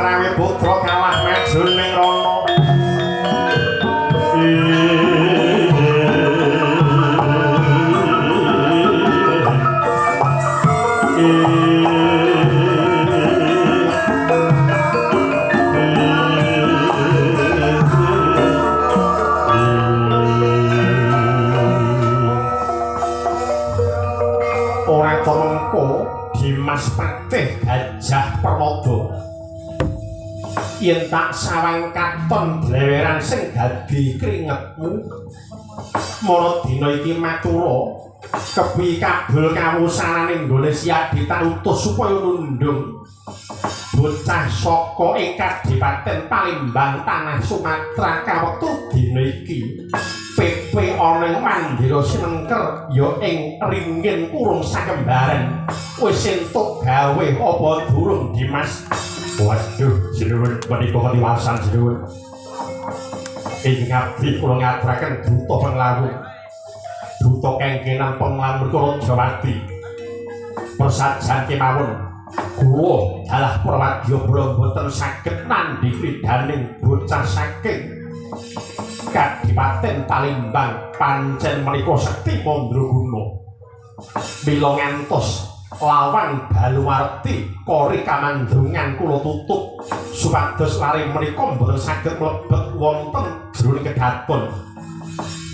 Rawi putra kalah maju ning rono. Ora temengko Dimas Patih Gajah Permada yen tak sawang katon bleweran sing dadi kringetmu mono dina iki matura kepi kabul kawusananing Indonesia ditanutus supaya nundung bocah saka ing Kadipaten Palembang tanah Sumatera kawektu dina iki PP ana ing Mandira Sinengker ya ing Ringin Kurung Sakembaran wis entuk gawe apa durung Dimas? Waduh, sinuwun menika katiwasan sinuwun. Ing ngabdi kula ngaturaken duta penglawur. Duta kengkenan penglawur Rajawati. Persajan kemawon kula dalah prawadya kula boten saged nandhi kridaning bocah saking Kadipaten Palembang pancen menika sekti mandraguna. Mila ngantos lawan Baluwarti kori kamandrungan kula tutup supados lare menika boten saged mlebet wonten jroning kedaton.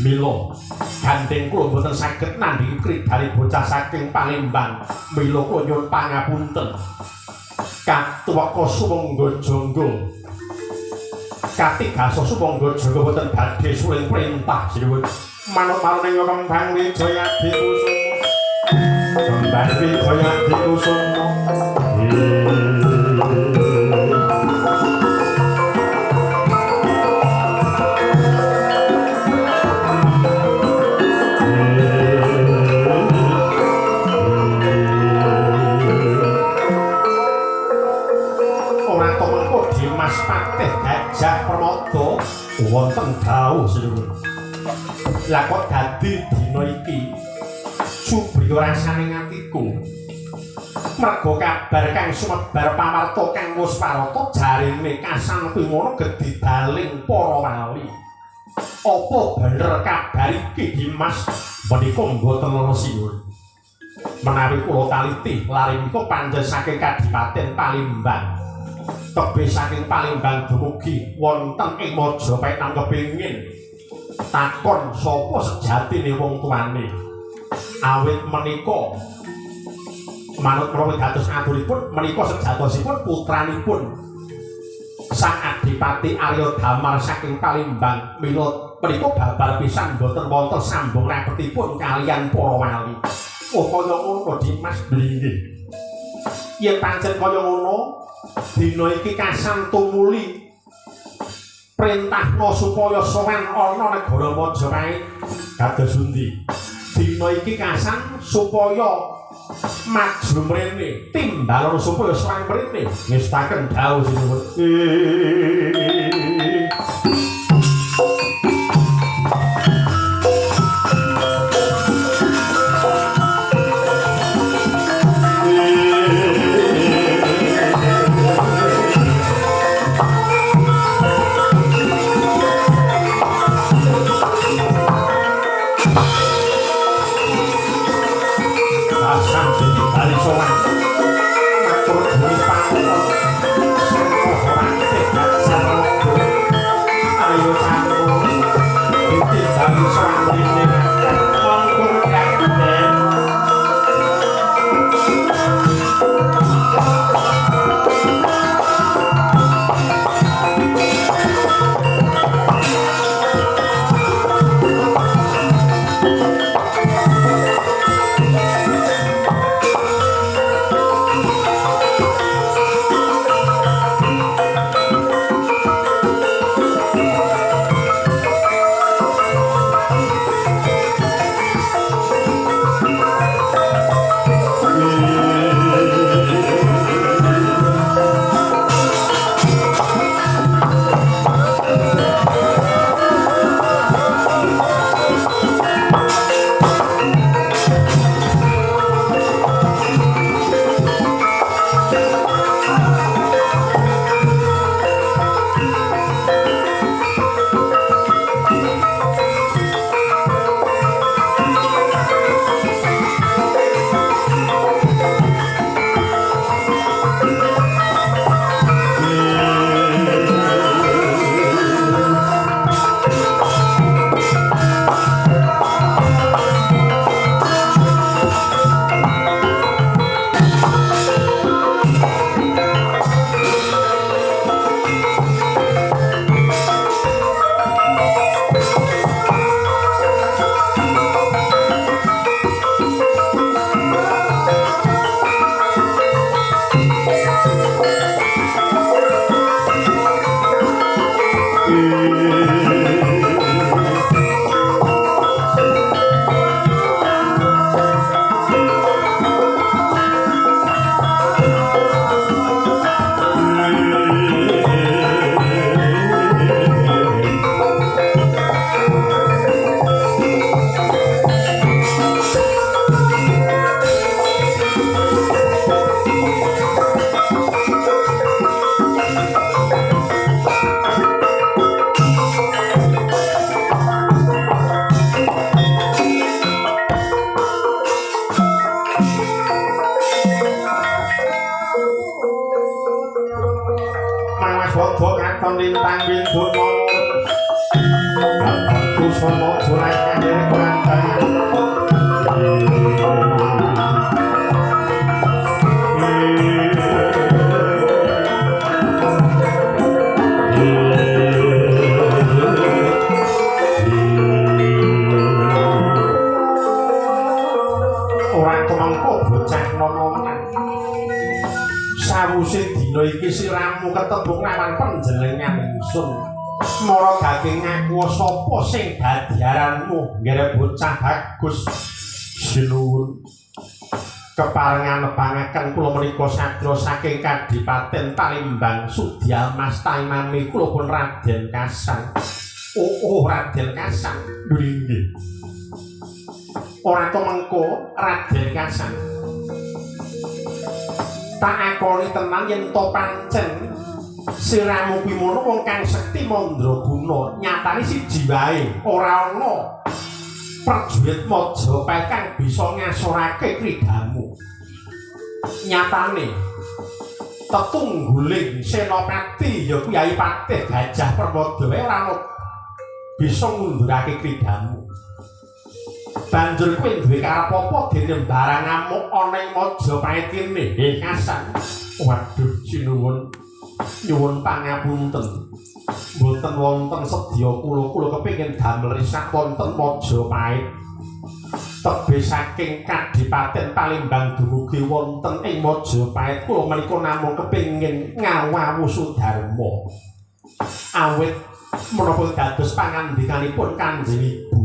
Mila gandeng kula boten saged nandhi kridani bocah saking Palembang. Mila kula nyuwun pangapunten. Katuwaka sumangga jangga Katigasa sumangga jangga boten badhe suling perintah sinuwun. Manut-manut ing Kembang Wijaya dikusuma. Kembang Wijaya dikusuma. Ora temengko Dimas Patih Gajah Permada wonten dawuh sinuwun. Lah kok dadi dina iki subriya rasane ngatiku. Merga kabar kang sumebar pamarta kang Musparata jarine kasan pimono gedhi daling para wali. Apa bener kabar iki Dimas? Menika mboten lesiwun. Menawi kula taliti lare menika pancen saking Kadipaten Palembang. Tebih saking Palembang dumugi wonten ing Majapahit nang kepingin takon sapa sejatine wong tuane. Awit menika manut menawi dados aturipun menika sejatosipun putranipun Sang Adipati Arya Damar saking Palembang. Mila menika babar pisan boten wonten sambung rapetipun kaliyan para wali. Oh kaya ngono Dimas Blinggih. Yen pancen kaya ngono dina iki kasan tumuli perintahna supaya sowan ana negara Majapahit kados pundi. Dina iki kasan supaya maju mrene timbalan supaya sowan mrene ngestaken dawuh sinuwun. Matur nuwun pangapunten. Sang Maha Patih Gajah bodo katon lintang windun mawon katon kusana jurang kandir kulantangan sawise dina iki siramu ketembung lawan panjenengan ingsun mara daging aku sapa sing dadi aranmu nggere bocah bagus sinuwun keparengan nebangaken kula menika sadya saking Kadipaten Palembang Sudya Mas tainami kula pun Raden Kasang Raden Kasang nggih ora mengko Raden Kasang tak akoni tenan yen to pancen siramu kuwi mono wong kang sekti mandraguna nyatane siji wae ora ana prajurit Majapahit kang bisa ngasorake kridamu nyatane tetungguling senopati ya Kyai Patih Gajah Permada wae ora ana bisa ngundurake kridamu banjur kowe duwe karep apa dene barang ngamuk ana ing Majapahit kene Kasang waduh sinuwun nyuwun pangapunten mboten wonten sedya kula kepengin damel risak wonten Majapahit tebih saking Kadipaten Palembang dumugi wonten ing Majapahit kula menika namung kepengin ngawawu Sudarma awit menapa dados pangandikanipun Kanjeng Ibu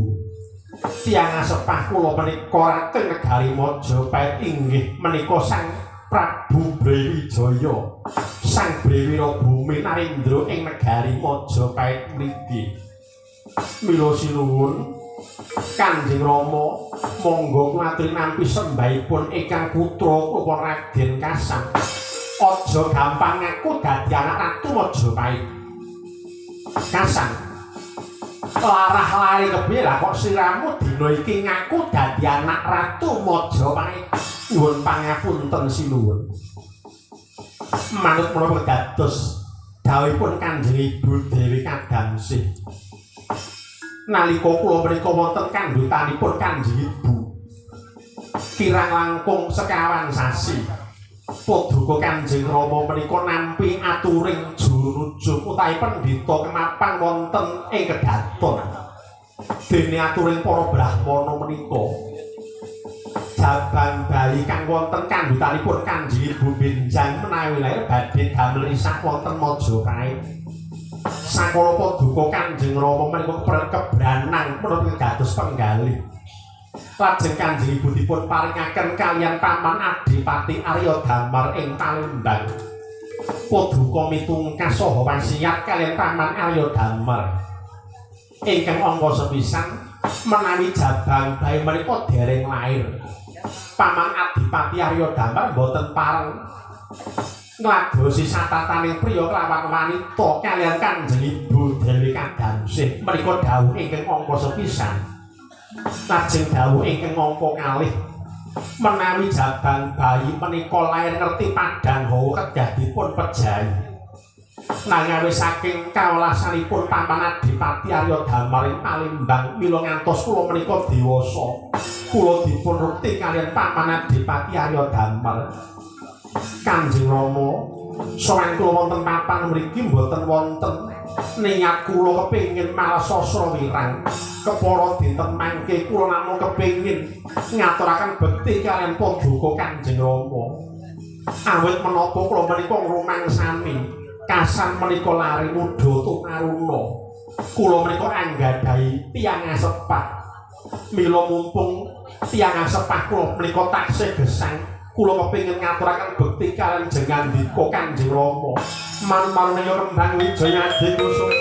tiyang asepah kula menika teng negari Majapahit inggih menika Sang Prabu Brawijaya Sang Brewira Bumi Narendra ing negari Majapahit mriki mila sinuwun Kanjeng Rama monggo kula aturi nampi sembahipun ingkang putra kula Raden Kasang aja gampang ngaku dadi anak ratu Majapahit Kasang larah lari kepiye lah kok siramu dina iki ngaku dadi anak ratu Majapahit nyuwun pangapunten sinuwun manut menapa dados dawuhipun Kanjeng Ibu Dewi Kadangsih nalika kula menika wonten kandhutanipun Kanjeng Ibu kirang langkung sekawan sasi Paduka Kanjeng Rama menika nampi aturing jurujung utawi pendhita kemapan wonten ing Kedaton. Dene aturing para brahmana menika jabang bali kang wonten kandhutanipun Kanjeng Ibu benjang menawi lair badhe damel risak wonten Majapahit. Sakala Paduka Kanjeng Rama menika kebranang menapa dados penggalih. Lajeng Kanjeng Ibu dipun paringaken kaliyan Paman Adipati Arya Damar ing Palembang. Paduka mitungkas saha wasiat kaliyan Paman Arya Damar. Ingkang angka sepisan menawi jabang bae menika dereng lair. Paman Adipati Arya Damar boten pareng ngladosi satataning priya kelawan wanita kaliyan Kanjeng Ibu Dewi Kadangsih menika dawuh ingkang angka sepisan. Lajeng dawuh ingkang angka kalih menawi jabang bayi menika lair ngerti padang hawa kedah dipun pejahi nanging saking kawelasanipun Paman Adipati Arya Damar ing Palembang mila ngantos kula menika dewasa kula dipun rukti kaliyan Paman Adipati Arya Damar Kanjeng Rama sawan kula wonten papan mriki mboten wonten niat kula kepengin malasasra wirang kepara dinten mangke kula namung kepengin ngaturaken bekti kaliyan Paduka Kanjeng Rama awit menapa kula menika ngrumangsani kasan menika lari mudha tukaruna kula menika anggadhahi tiyang asepah mila mumpung tiyang asepah kula menika taksih gesang kula kepengin ngaturaken bekti kaliyan Jengandika Kanjeng Rama man-man menika Kembang Wijaya Adikusuma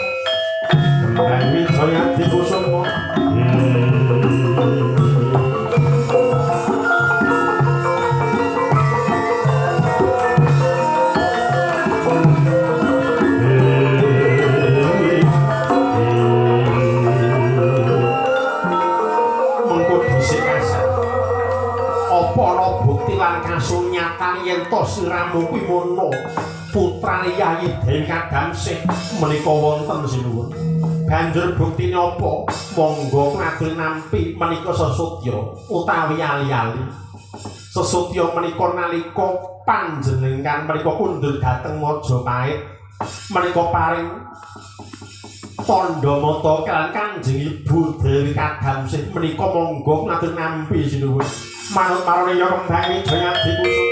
Kembang Wijaya Adikusuma kasunyatan yen to siramu kuwi mono putrane Yayi Dewi Kadamsih menika wonten sinuwun. Banjur buktine apa? Monggo ngadul nampi menika sesutya utawi ali-ali. Sesutya menika nalika panjenengan menika kundur dhateng Majapahit menika paring tandha mata kaliyan Kanjeng Ibu Dewi Kadamsih menika monggo ngadul nampi sinuwun. Manut marane ya kembang Wijaya dikusuk.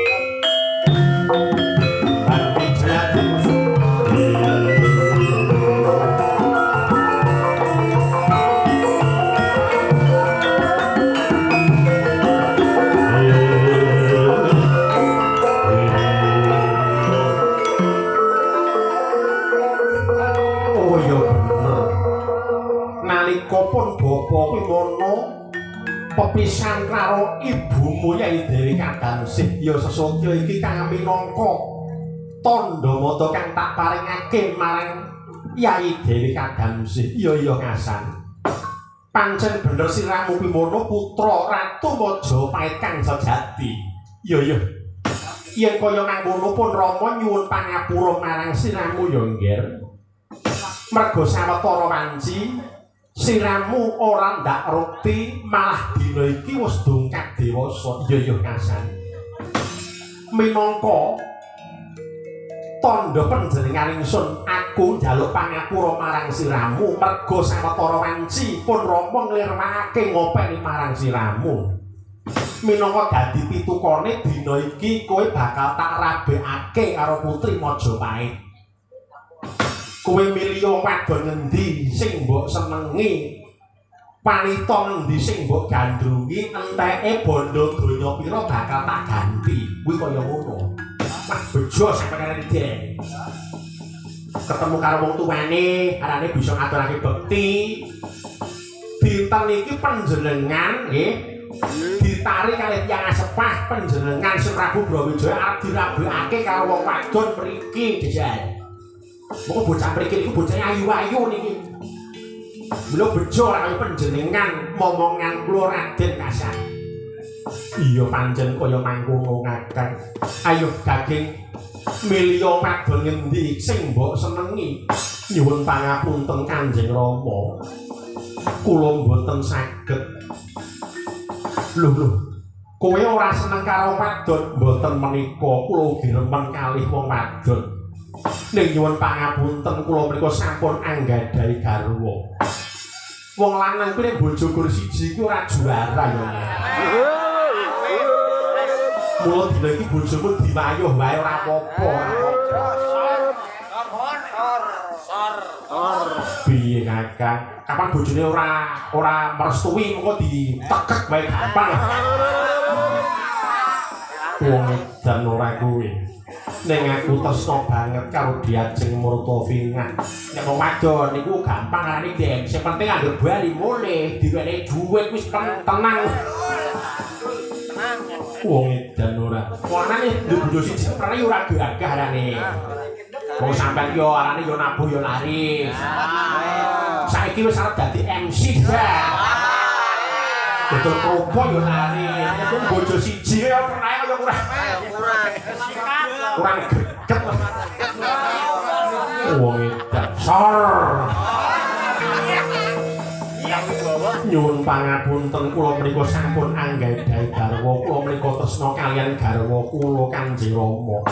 Wijaya dikusuk. Pun bapa kuwi mono pepisan karo ibumu Yayi Dewi Kadamsih ya sesotya iki kang minangka tandha mata kang tak paringake marang Yayi Dewi Kadamsih. Iya ngasan pancen bener siramu kuwi mono putra Ratu Majapahit kang sejati. Iya yen kaya mangkono pun Rama nyuwun pangapura marang siramu ya nggih merga sawetara wanci siramu ora ndak rukti malah dina iki wis dongkak dewasa. Iya ngasan minangka tandha panjenengan ingsun aku njaluk pangapura marang siramu merga sawetara wanci pun Rama nglirwakake ngopeni marang siramu minangka dadi pitukane dina iki kowe bakal tak rabekake karo putri Majapahit. Kowe milih wadon ngendi sing mbok senengi, wanita ngendi sing mbok gandrungi, enteke bondo donya pira bakal tak ganti. Kuwi kaya ngono. Wah bejo sampeyan iki. Ketemu karo wong tuwane, arane bisa ngaturake bekti. Dinten iki panjenengan nggih ditarik kalih Hyang Asepah panjenengan Sri Prabu Brawijaya arep dirabekake karo wong wadon mriki, Dejan. Moko bocah mriki iku bocah ayu-ayu niki. Mula bejo karo panjenengan momongan kula Raden Kasan. Iya pancen kaya mangkono ngakak. Ayo Gaging milya wadon ngendi sing mbok senengi. Nyuwun pangapunten Kanjeng Rama. Kula mboten saged. Lho. Kowe ora seneng karo wadon mboten menika kula ugi remen kalih wong wadon. Ning nyuwun pangapunten kula menika sampun anggadhahi garwa. Wong lanang kuwi nek bojo gur siji kuwi ora juara ya. Mula dina iki bojomu diwayuh wae ora apa-apa. Piye Kakang? Kapan bojone ora merestui mengko ditekek wae gampang. Wong edan ora kuwi. Ning aku tresna banget karo Diajeng Murtofingah. Nek wong wadon niku gampang arane Deng. Sing penting anggere bali mulih, diwenehi dhuwit wis tenang. Wong edan ora. Wanane bojo siji prene ora gagah arane. Wong sampean yo arane yo nabuh yo laris. Saiki wis arep dadi MC dah. Betul kropo yo laris. Nek bojo siji yo prene yo kurang greget. Wong edan sor. Nyuwun pangapunten kula menika sampun anggadhahi garwa kula menika tresna kaliyan garwa kula Kanjeng Rama.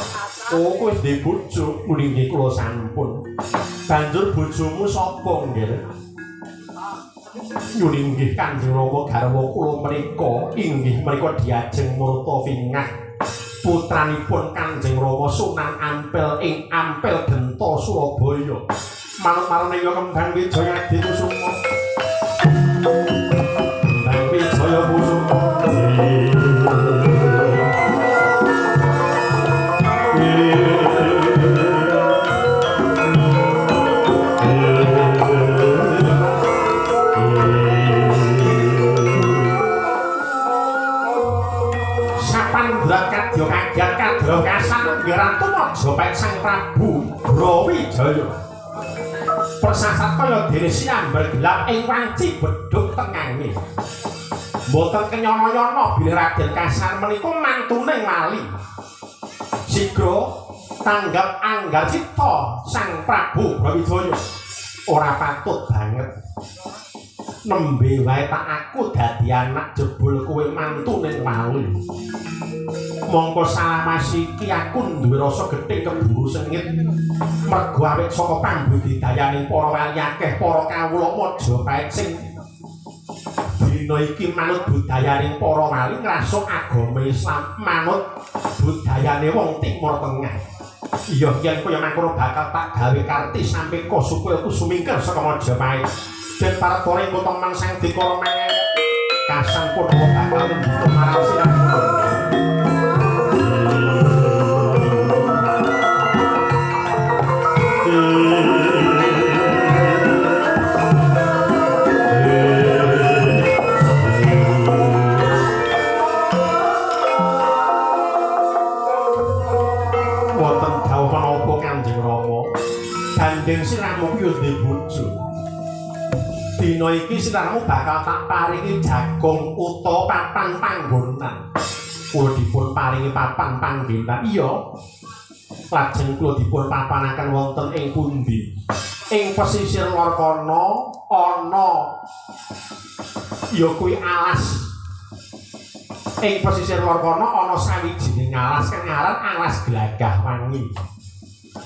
Oh kowe wis duwe bojo mriki kula sampun. Banjur bojomu sapa nggih? Nyuwun inggih Kanjeng Rama garwa kula menika inggih menika Diajeng Murtofingah. Putranipun Kanjeng Rama Sunan Ampel ing Ampel Genta Surabaya. Manut-marane ya kembang Wijaya Dikusuma. Kembang Wijaya Kusuma. Kadya kagiat kadya kasan Ratu Majapahit Sang Prabu Brawijaya persasat kaya dene sinambar gelap ing wanci bedhug tengange mboten kenyono-nyono bilih Raden Kasan menika mantune wali sigra tanggap anggal cipta Sang Prabu Brawijaya ora patut banget nembe wae tak aku dadi anak jebul kowe mantune wali mongko salamas iki aku duwe rasa gething keburu sengit mergo awit saka pambudidayane para wali akeh para kawula Majapahit sing dina iki manut budayane para wali ngrasuk agama Islam manut budayane wong Timur Tengah. Iya yen kaya mangkono bakal tak gawe karti sampe supaya aku sumingkir saka Majapahit. Dan para tore kota mangsang dikara mengen kasang pun bakal mbutuh marang sirah. Wonten dawuh menapa Kanjeng Rama? Gandeng sirahmu kuwi yo ndek bojo. Dina iki sirahmu bakal tak paringi jagung utawa papan panggonan. Kula dipun paringi papan panggenan. Iya. Lajeng kula dipun papanaken wonten ing pundi? Ing pesisir lor kono ana ya kuwi alas. Ing pesisir lor kono ana sawijining alas kang aran Alas Glagah Wangi.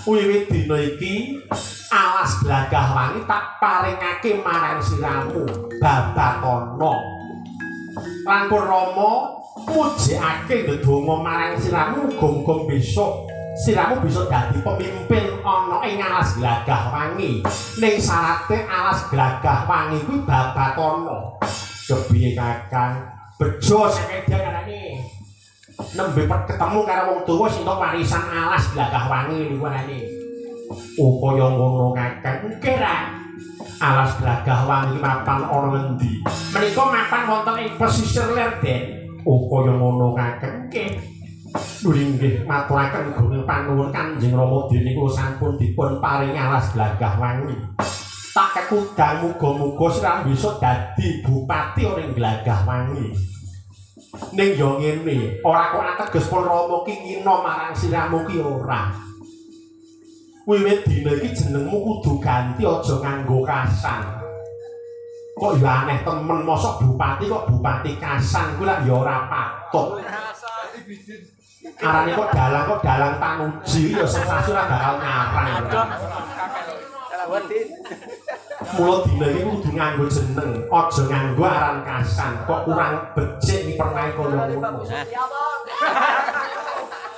Wiwit dina iki Alas Glagah Wangi tak paringake marang sirahmu Babatana. Lan Rama mujikake ndedonga marang sirahmu muga-muga besok sirahmu bisa dadi pemimpin ana ing Alas Glagah Wangi. Ning sarate Alas Glagah Wangi kuwi Babatana. Kepiye Kakang? Bejo sakedya ngarane. Nembe ketemu karo wong tuwa sing warisan Alas Glagah Wangi niku arane. Upaya ngono Kakang. Engke ra. Alas Glagah Wangi mapan ana ngendi? Menika mapan wonten ing pesisir Lerden. Upaya ngono Kakang. Engke. Nggih maturaken gunging panuwun Kanjeng Rama dene kula sampun dipun paringi Alas Glagah Wangi. Tak kekudang muga-muga sira bisa dadi bupati ning Glagah Wangi. Ning yo ngene, ora kok ateges pun Rama ki ngina marang sirahmu ki ora. Wiwit dina iki jenengmu kudu ganti aja nganggo Kasan. Kok yo aneh temen mosok bupati kok Bupati Kasan kuwi lak yo ora patut. Arane kok dalang Tanuji ya sensasi ora bakal nyarang. Mula dina iki kudu nganggo jeneng, aja nganggo aran Kasan. Kok kurang becik iki pernae kaya ngono.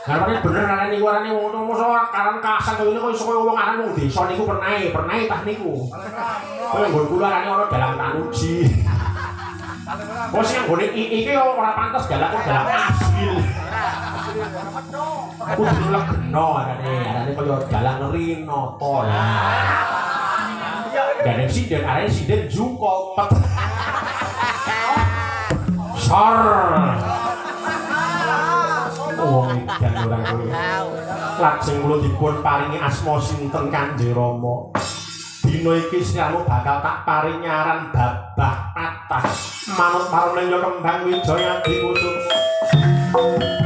Karane bener arane niku arane ngono mosok aran Kasan kaya ngene kok iso kaya wong aran wong desa niku pernae tah niku. Kaya nggon kula arane ana dalang Tanuji. Bos yang nggone iki ora pantes dalang asil. Kudu legeno arane kaya dalang Rinata lah. Gandeng sinden, arane sinden jukopet. Sor. Wong edan ora kuwi. Lajeng kula dipun paringi asma sinten Kanjeng Rama. Dina iki sirahmu bakal tak paringi aran Babah Patah. Manut marane ya Kembang Wijaya dikusum.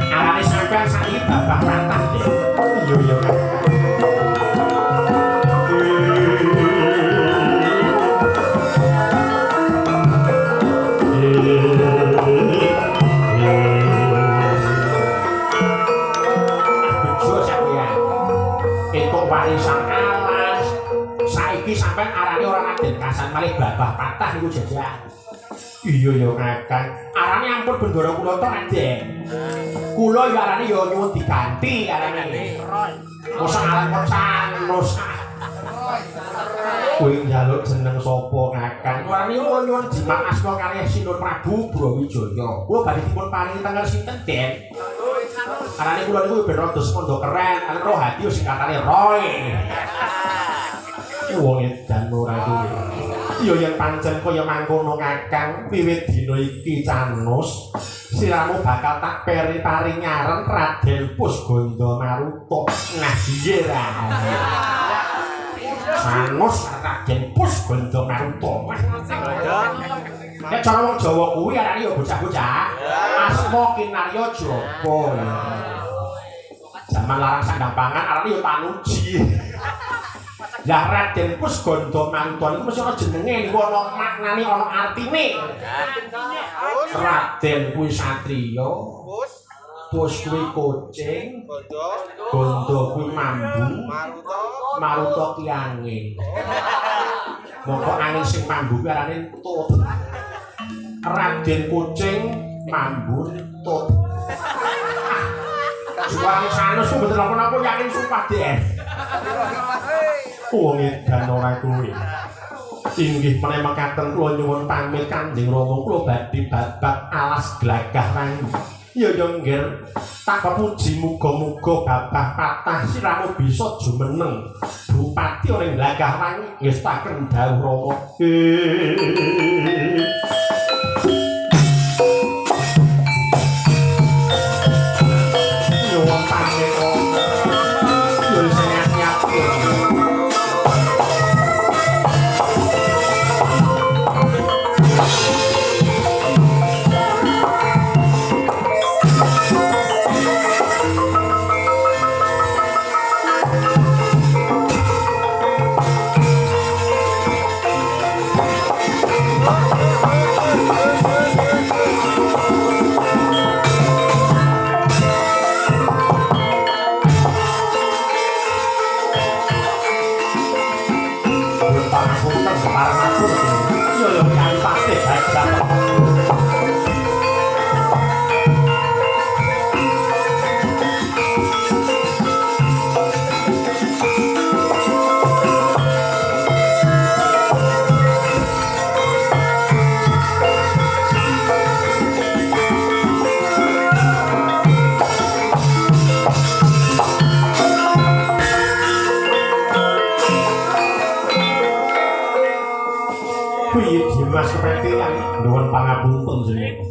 Arane sampean saiki Babah Patah. Iya warisan Alas saiki sampean arane ora Raden Kasan malih Babah Patah niku jajan. Iya ya Kakang, arane ampun bendara kula to Raden. Kula ya arane ya nyuwun diganti arane. Mosok aran Kocanus. Kuwi njaluk jeneng sapa Kakang? Arane nyuwun jimat asma kalih Sinur Prabu Brawijaya. Kula badhe dipun paringi tanggal sinten, Den? Arane kula niku ben rada semondo keren, kan roh hati sing katane Roy. Wong edan ora kuwi. Ya yen pancen kaya mangkono Kakang, wiwit dina iki Canus, sirahmu bakal tak paringi aran Raden Pusganda Maruta. Nah, piye ra? Canus Raden Pusganda Maruta. Nek cara wong Jawa kuwi arane ya bocah-bocah. Asma Kinarya Japa. Zaman larang sandang pangan arane yo tanuji. Lah Raden Kusgandha Mantun iku mesti ana jenenge niku ana maknane ana artine. Raden kuwi satriya. Bos kuwi kucing. Gandha kuwi mambu. Maruta ki angin. Moko angin sing mambu kuwi arane tut. Raden kucing mambu tut. Suwang sanus mboten napa-napa yakin sumpah Den. Wong edan ora kuwi. Inggih menawi mekaten kula nyuwun pamit Kanjeng Rama kula badhe babak alas glagah rangi. Ya yo nggih tak pepuji muga-muga babah patah siramu bisa jumeneng. Bupati ora glagah rangi ngestaken dawuh Rama. Nyuwun pamit yo sehat-sehat. Mas Kepetian nuwun pangapunten jenengan.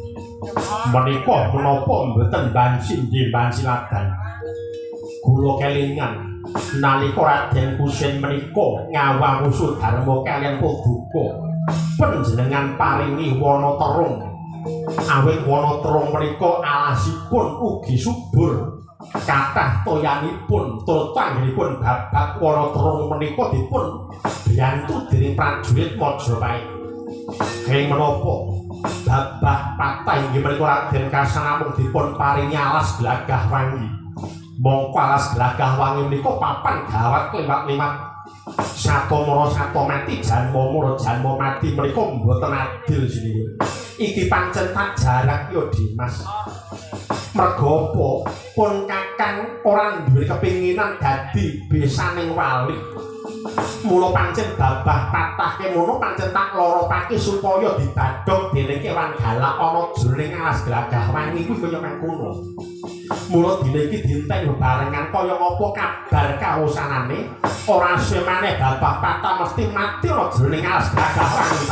Menika menapa mboten bansin nggih bansiladan. Kula kelingan nalika Raden Kusin menika ngawang usul dharma kaliyan Paduka panjenengan paringi wana terung. Awit wana terung menika alasipun ugi subur. Kathah toyanipun tur tanggenipun babak wana terung menika dipun biyantu dening prajurit Majapahit. Keng menapa babah patah inggih menika Raden Kasanamung dipun paringi alas glagah wangi. Mongko alas glagah wangi menika papan gawat kliwat-liwat. Satomara sato mati janma janma mati menika mboten adil sinipun. Iki pancen tak jarak ya Dimas. Merga apa pun Kakang ora duwe kepinginan dadi besaning wali. Mula pancen babah patah kemono pancen tak lorokake supaya dibadhog dening kewan galak ana jroning alas glagah wangi kuwi kaya mangkono. Mula dina iki dinten bebarengan kaya apa kabar kausanane ora suwe maneh babah patah mesti mati ana jroning alas glagah wangi.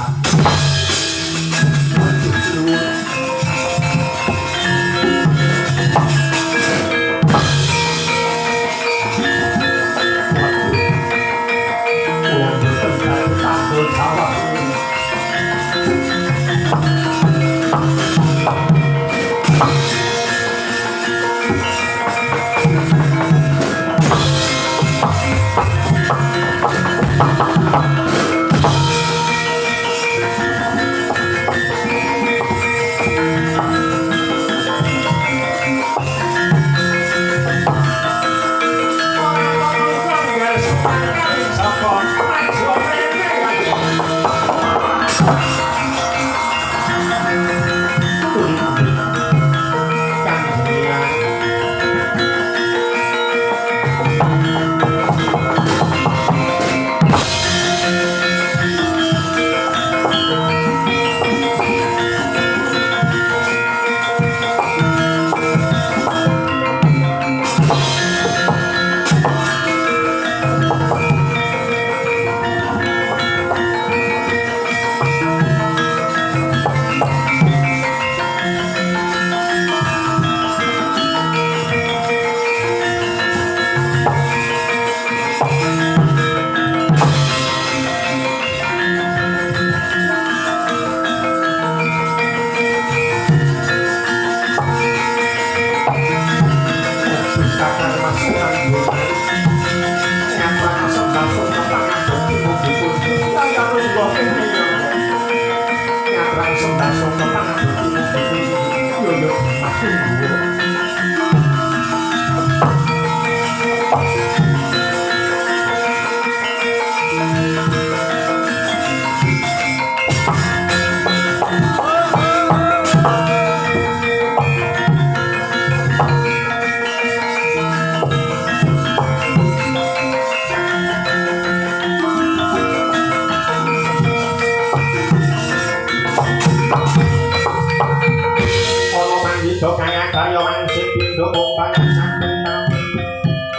kaya mangsih pindho kumpangan sampun tampil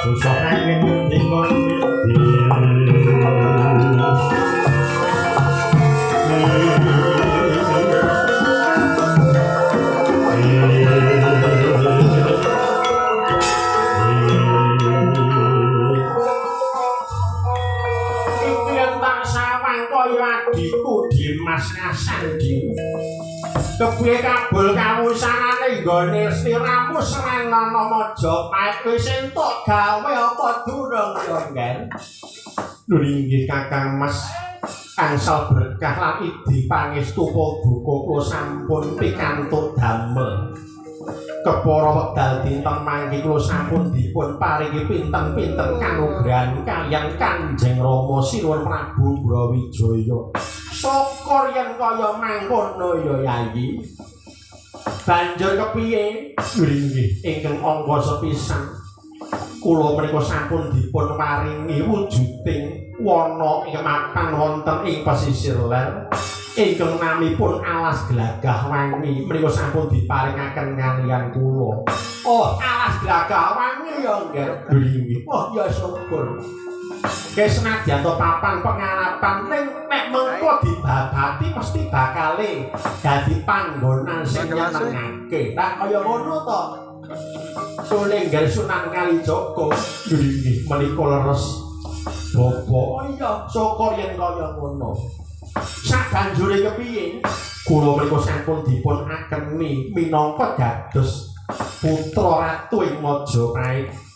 susah angin tinggon Dimas Ngasandi kepiye kabul kawusanane nggone sliramu Srenana Majapahit wis entuk gawe apa durung yo nggen lho inggih Kakang Mas angsal berkah lan idi pangestu paduka kula sampun pikantuk damel kepara wekdal dinten mangke kula sampun dipun paringi pinten-pinten kanugrahan kaliyan Kanjeng Rama Sinuwun Prabu Brawijaya syukur yen kaya mangkono ya Yayi banjur kepiye nggih ingkang angka sepisan kula menika sampun dipun paringi wujuding wana ingkang mapan wonten ing pesisir ler ingkang namipun Alas Glagah Wangi menika sampun diparingaken kaliyan kula oh Alas Glagah Wangi ya nggih oh ya syukur senajan to papan pengarapan nek mengko dibabati mesti bakale dadi panggonan sing nyenengake tak kaya ngono to Sulenggar Sunan Kalijaga nggih menika leres bapa oh iya syukur yen kaya ngono sabanjure kepiye kula menika sampun dipun akeni minangka dados putra ratu ing Majapahit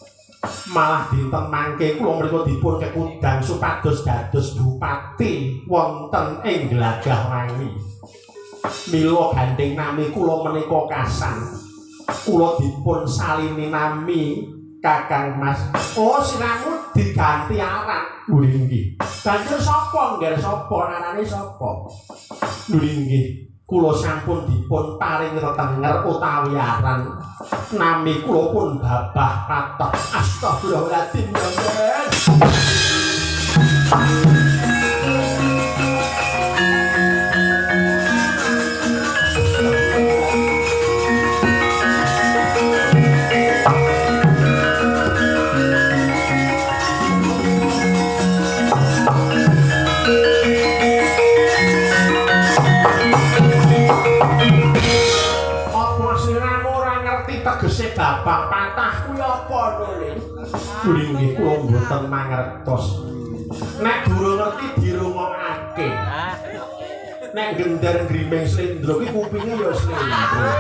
malah dinten mangke kula menika dipun kekudang supados dados bupati wonten ing Glagah Wangi. Mila gandeng nami kula menika Kasan. Kula dipun salini nami Kakang Mas. Oh, siramu diganti aran. Lho nggih. Banjur sapa ngger sapa anane sapa? Lho nggih. Kula sampun dipun paring retenger utawi aran nami kula pun Babah Pratok astagfirullahaladzim ya tegese babak patah kuwi apa nuli nggih kula mboten mangertos nek durung ngerti dirungokake nek gender grimeng slendro ki kupinge ya slendro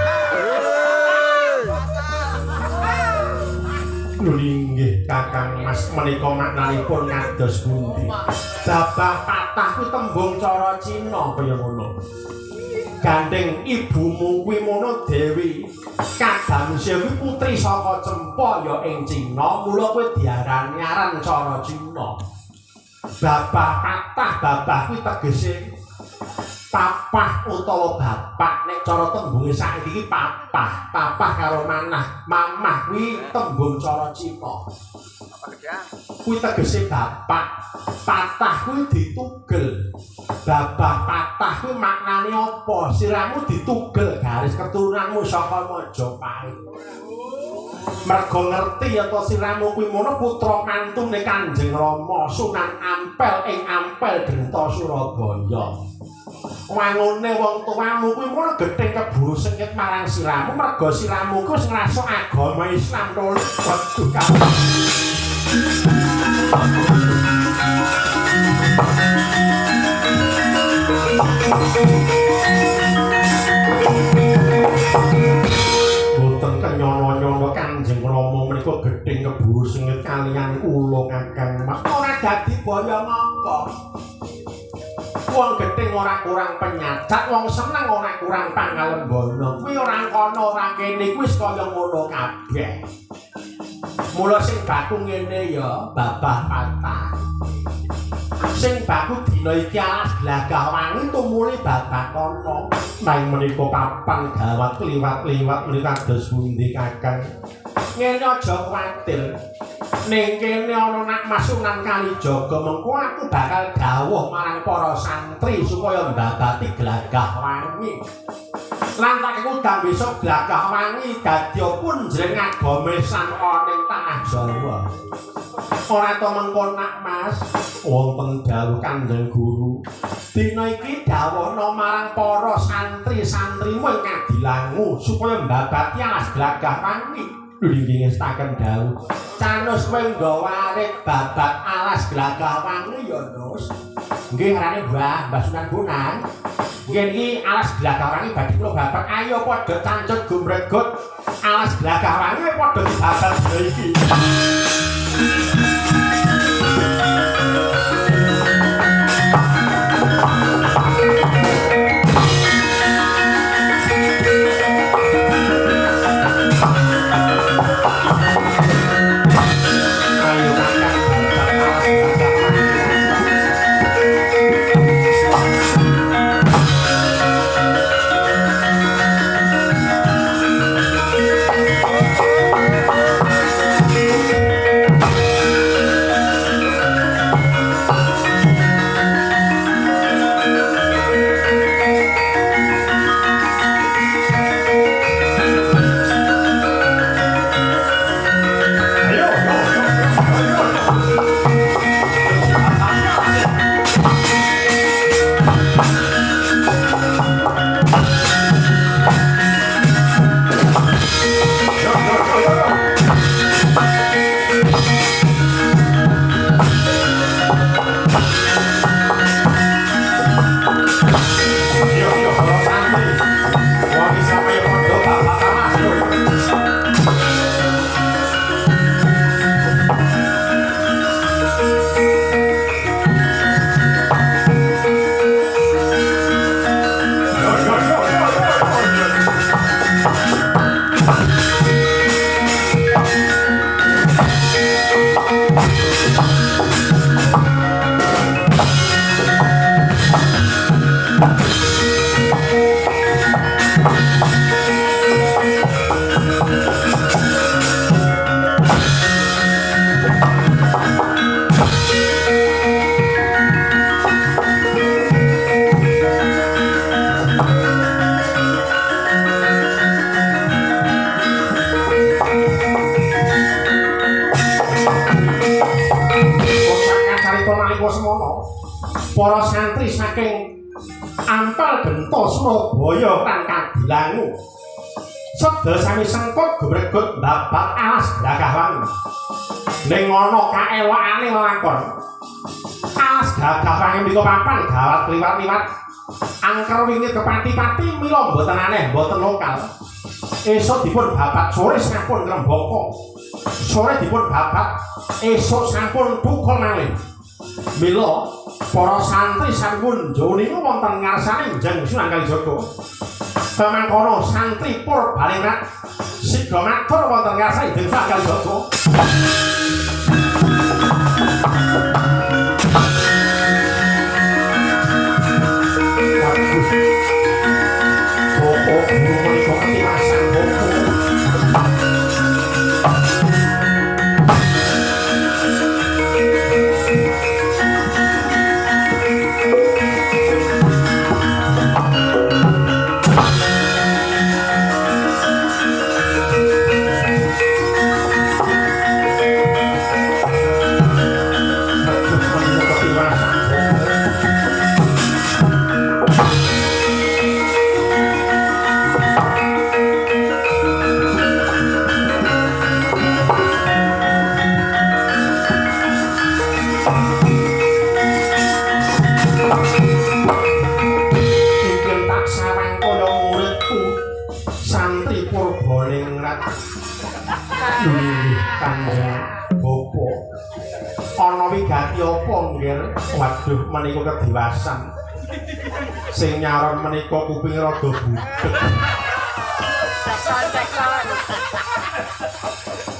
nggih Kakang Mas menika maknanipun kados pundi babak patah kuwi tembung cara Cina kaya ngono gandeng ibumu kuwi mono Dewi Kadamsya kuwi putri saka Cempa ya ing Cina mula kowe diarani aran cara Cina babah patah babah kuwi tegese papah utawa bapak nek cara tembunge saiki iki papah karo manah mamah kuwi tembung cara Cina kuwi tegese bapak patah kuwi ditugel babah patah kuwi maknane apa siramu ditugel garis keturunanmu saka Majapahit mergo ngerti yen siramu kuwi mono putra mantune Kanjeng Rama Sunan Ampel ing Ampel Genta Surabaya wangune wong tuamu kuwi mono gething keburu sengit marang siramu mergo siramu kuwi wis ngrasuk agama Islam nulis waduh boten kenyono-nyono Kanjeng Rama menika gething keburu sengit kaliyan kula Kakang Mas ora dadi boyo mangka wong gething ora kurang penyajak wong seneng ora kurang pangalembana kuwi ora kono ora kene kuwi wis kaya ngono kabeh mula sing baku ngene ya babah patah sing baku dina iki Alas Glagah Wangi tumuli babah kono nang menika papan gawat liwat-liwat menika kados pundi Kakang ngene aja kuwatir ning kene ana nak Mas Sunan Kalijaga mengko aku bakal dawuh marang para santri supaya mbabati Glagah Wangi lan tak kudang besok glagah wangi dadya punjering agama Islam ning tanah Jawa. Ora to mengko nak Mas, wonten dawuh Kanjeng Guru. Dina iki dawuhna marang para santri-santrimu ing Kadilangu supaya mbabati alas glagah wangi. Linggih ngestaken dawuh. Canus kowe nggawa arit babat alas glagah wangi ya, Nus. Nggih arane Mbah Sunan Bonang. Nggih iki alas glagah wangi badhe kula babat. Ayo padha cancut gumregut alas glagah wangi padha dibabat iki. Para santri saking Ampel Gento Surabaya lan Kadilangu sedaya sami sengkut gumregut babat alas glagah wangi. Ning ana kaelokane lakon alas glagah wangi menika papan gawat liwat-liwat angker wingit kepati-pati mila mboten aneh mboten lokal. Esuk dipun babat sore sampun ngrembaka. Sore dipun babat esuk sampun thukul malih. Mila para santri sampun njonika wonten ngarsane Njang Sunan Kalijaga. Kamangkono santri pur balengat siga matur wonten ngarsane Njang Sunan Kalijaga. Waduh menika kedewasaan. Sing nyaron menika kuping rada budheg. Cekson.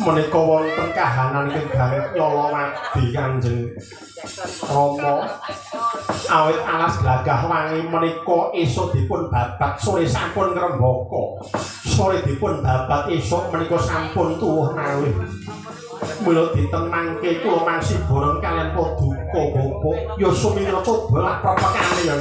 Menika wonten kahanan ingkang nyolowadi Kanjeng Rama. Awit alas glagah wangi menika esuk dipun babat sore sampun ngrembaka. Sore dipun babat esuk menika sampun tuwuh malih. Mula ditemangke kula mangsih bareng kalian Paduka Bapak ya sumira coba lah propakane ya.